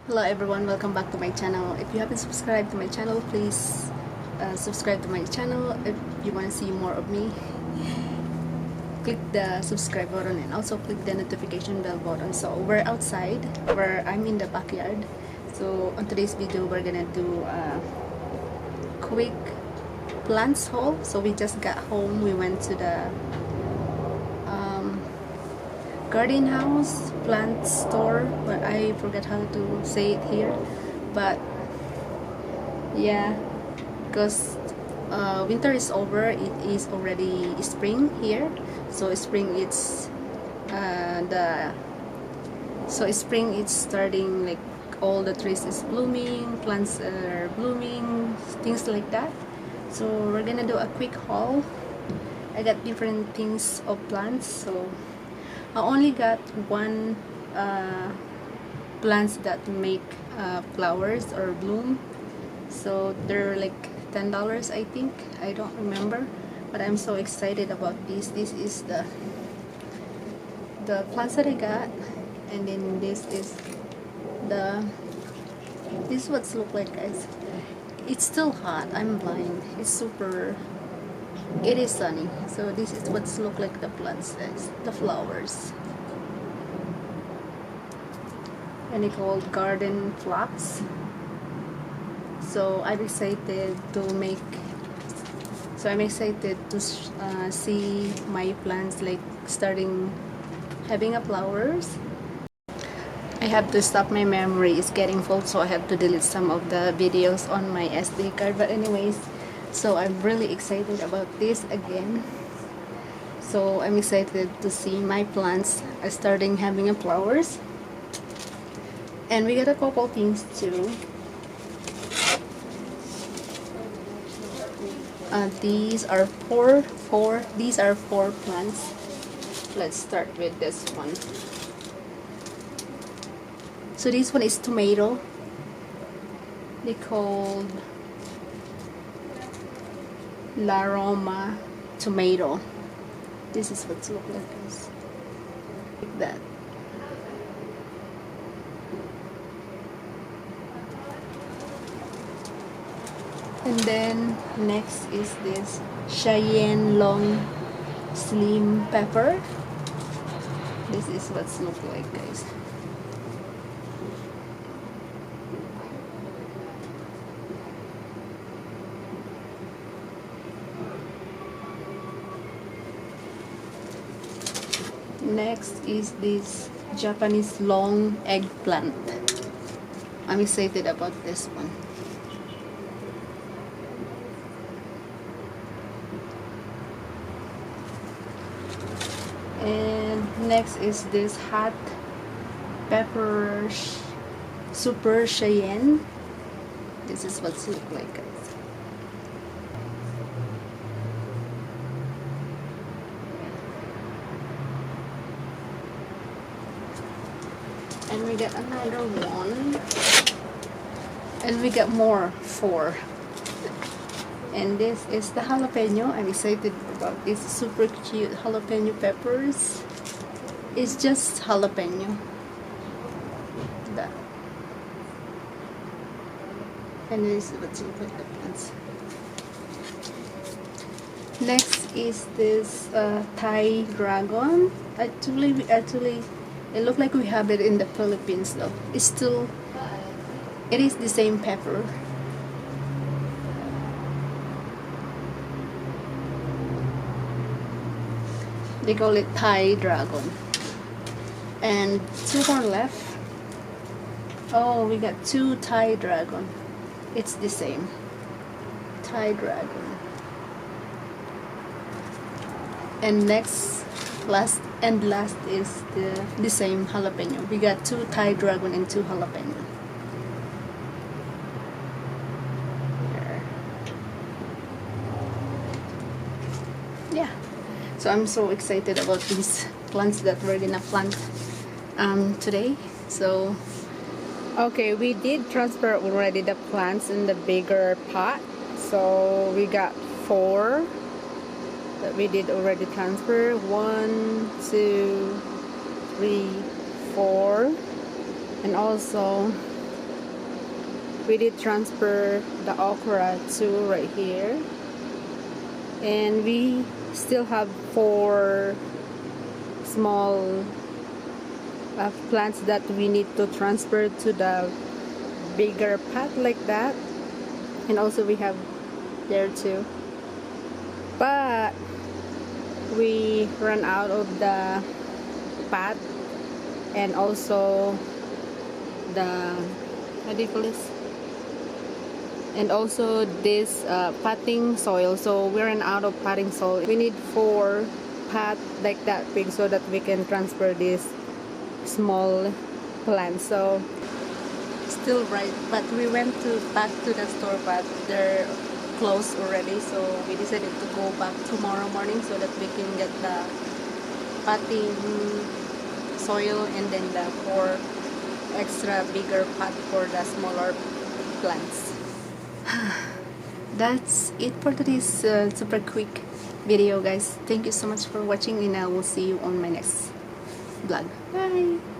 Hello everyone, welcome back to my channel. If you haven't subscribed to my channel, please subscribe to my channel. If you want to see more of me, click the subscribe button and also click the notification bell button. So we're outside, I'm in the backyard. So on today's video, we're gonna do a quick plants haul. So we just got home, we went to the garden house plant store, but I forgot how to say it here. But yeah, because winter is over, it is already spring here. So spring it's spring it's starting, like all the trees is blooming, plants are blooming, things like that. So we're gonna do a quick haul. I got different things of plants, so I only got one plants that make flowers or bloom. So they're like $10, I think. I don't remember, but I'm so excited about this. This is the plants that I got, and then this is what's look like, guys. It's still hot. I'm blind. It is sunny. So this is what's look like the plants, guys. The flowers. And they called garden phlox. So I'm excited to see my plants like starting having a flowers. I have to stop, my memory is getting full, so I have to delete some of the videos on my SD card. But anyways, so I'm really excited about this again. So I'm excited to see my plants are starting having a flowers. And we got a couple things too. These are four plants. Let's start with this one. So this one is tomato. They called La Roma tomato. This is what it looks like that. And then next is this Cheyenne long slim pepper. This is what it looks like, guys. Next is this Japanese long eggplant. I'm excited about this one. And next is this hot pepper super Cheyenne. This is what it looks like, guys. And we got another one, and we got more, 4. And this is the jalapeno. I'm excited about this super cute jalapeno peppers. It's just jalapeno. That. And this is what's with the plants. Next is this Thai dragon. Actually, it looks like we have it in the Philippines though. It is the same pepper. They call it Thai dragon. And 2 more left. Oh, we got 2 Thai dragon. It's the same. Thai dragon. And last is the same jalapeno. We got 2 Thai dragon and 2 jalapeno. Yeah. So I'm so excited about these plants that we're gonna plant today. So okay, we did transfer already the plants in the bigger pot. So we got 4 that we did already transfer. 1, 2, 3, 4, and also we did transfer the okra to right here, and we still have 4 small plants that we need to transfer to the bigger pot like that, and also we have there too, but we run out of the pot, and also the, what do you call this, and also this potting soil. So we ran out of potting soil. We need 4 pot like that big so that we can transfer this small plants. So still bright, but we went back to the store, but they're closed already, so we decided to go back tomorrow morning so that we can get the potting soil and then the 4 extra bigger pot for the smaller plants. That's it for today's super quick video, guys. Thank you so much for watching, and I will see you on my next vlog. Bye.